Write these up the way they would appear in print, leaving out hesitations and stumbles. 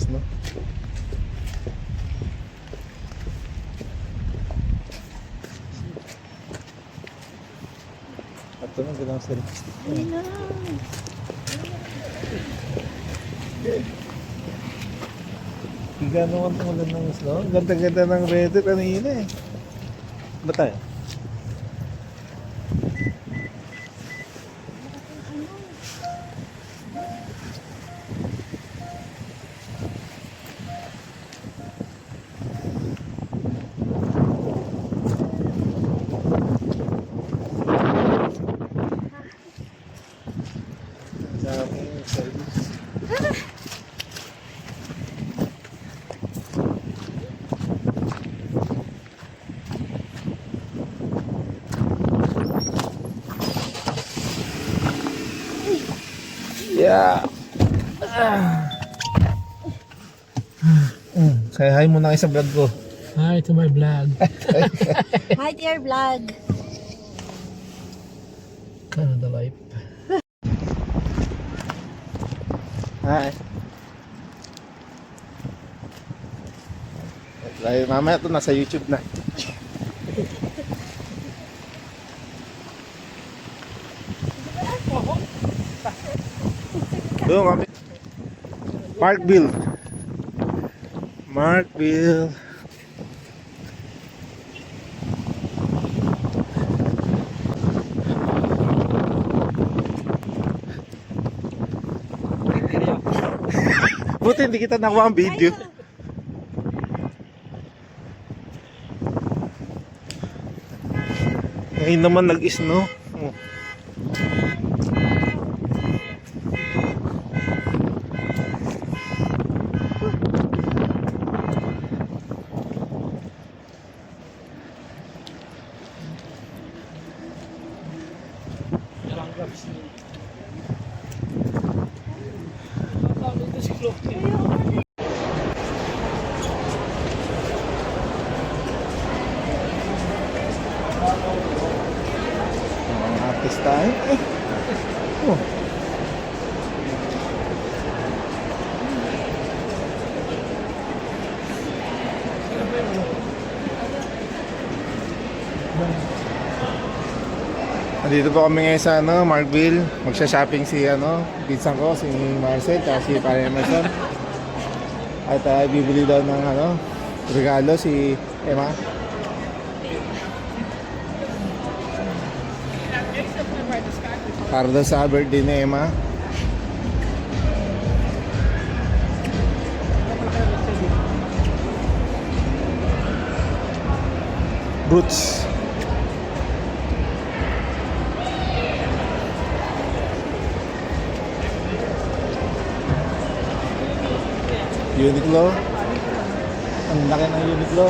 no? At ito na, gano'ng selfie stick. Gano'n ang tumulan ng isla. Ang ganda-ganda ng weather kanina eh. Ba tayo? Sa aking service. Yeah. Say hi muna kayo sa vlog ko. Hi to my vlog. Hi dear vlog. Canada life. Hi. Dahil mamaya ito nasa YouTube na. Doon kami. Markville. Markville. Buti hindi kita nakuha ang video. Ngayon naman nag-snow. Oh. Mga artist tayo. Oh. Nandito po kami ngayon sa Markville. Magsha-shopping si pinsan ko, si Marcel, at si Pare Emerson. At bibili daw ng regalo si Emma. Para daw sa birthday ni Emma. Boots. Uniqlo. Ang laki ng Uniqlo.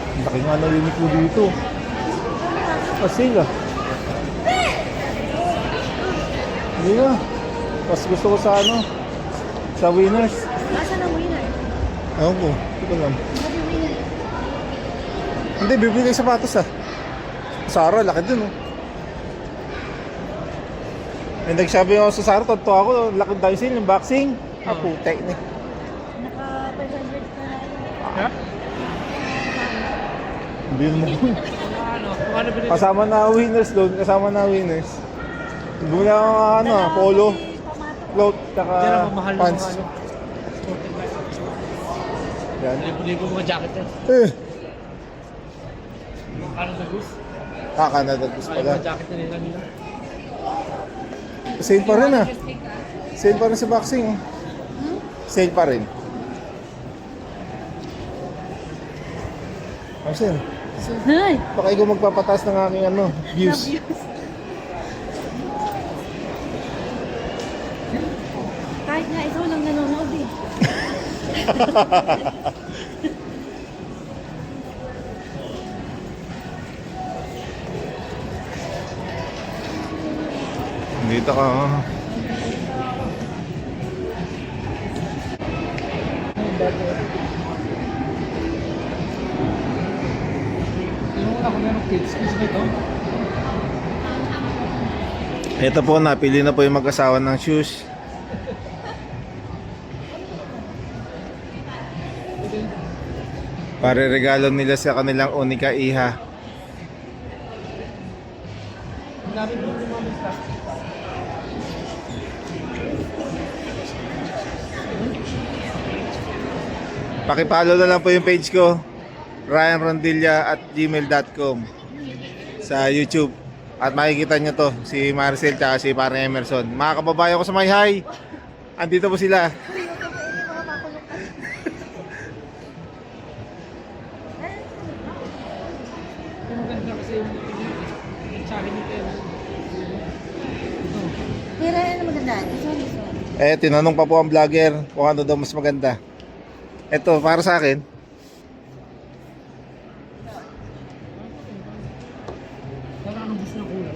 Ang laki nga ng Uniqlo dito. Kasi nga. Hindi nga. Mas gusto ko sa sa Winners. Nasaan ang winner? Ewan ko. Hindi ko alam. Sabi winner. Hindi, bibili kayo sapatos Sara, laki dun May nagsabi ako sa Sara, totoo ako, laki daw yung boxing. Putek na. Naka 500 na Yeah? Hindi naman ko. Ano ba Kasama na Winners doon, kasama na Winners. Bumili ako ng polo, float, tsaka pants. Yan. Libo mga jacket yan. Canada Goose. Canada Goose pala. Mga jacket na nila nila. Sale pa rin Sale pa rin sa boxing. Sale pa rin. Marcel, Hi! baka ikaw magpapataas ng aking views. Kahit nga ikaw lang nanonood eh. Dito ka. Yung ako meron kids, kids ba ito? Ito po, napili na po yung mag-asawa ng shoes. Para regalo nila sa kanilang unika iha. Ang dami po yung mga plastic. Pakipollow na lang po yung page ko, ryanrondilla@gmail.com sa YouTube. At makikita nyo to, si Marcel at si Parang Emerson. Mga kababayan ko sa may hi, andito po sila. Yung maganda kasi yung sabi ni Ted. Pero ano maganda? This one, this one. Tinanong pa po ang vlogger kung ano daw mas maganda. Ito, para sa akin. Parang anong gusto ng kulay?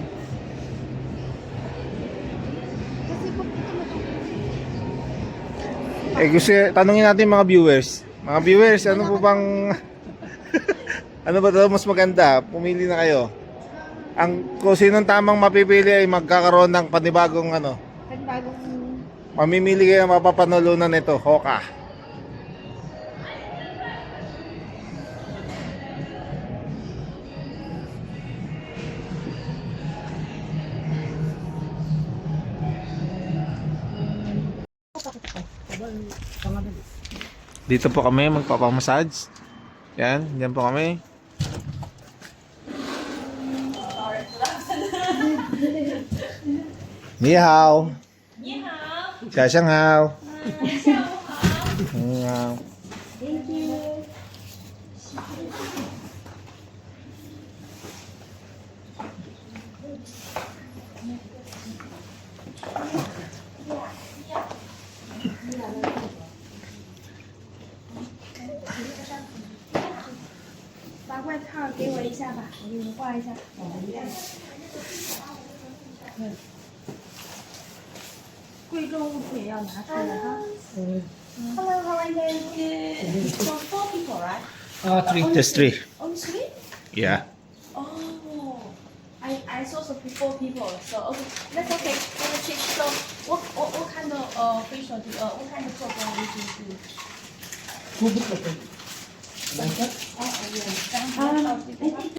Kasi kung ito Gusto, tanungin natin mga viewers. Mga viewers, ano po bang... ano ba daw mas maganda? Pumili na kayo. Kung sinong tamang mapipili ay magkakaroon ng panibagong ano. bagong Mamimili kayo ng mapapanulunan nito, Hoka. Dito po kami magpapamassage. Yan, diyan po kami. Ni hao. Ni hao. Xia xiang hao. Ni hao. thank you. Hello, how are you? So 4 people, right? Three. Just 3. Only 3? Yeah. Oh, I saw some 4 people. So okay, that's okay. Let me check. So what kind of facial do what kind of program do you do? Kubot na po. Bangkat? Oh, yeah.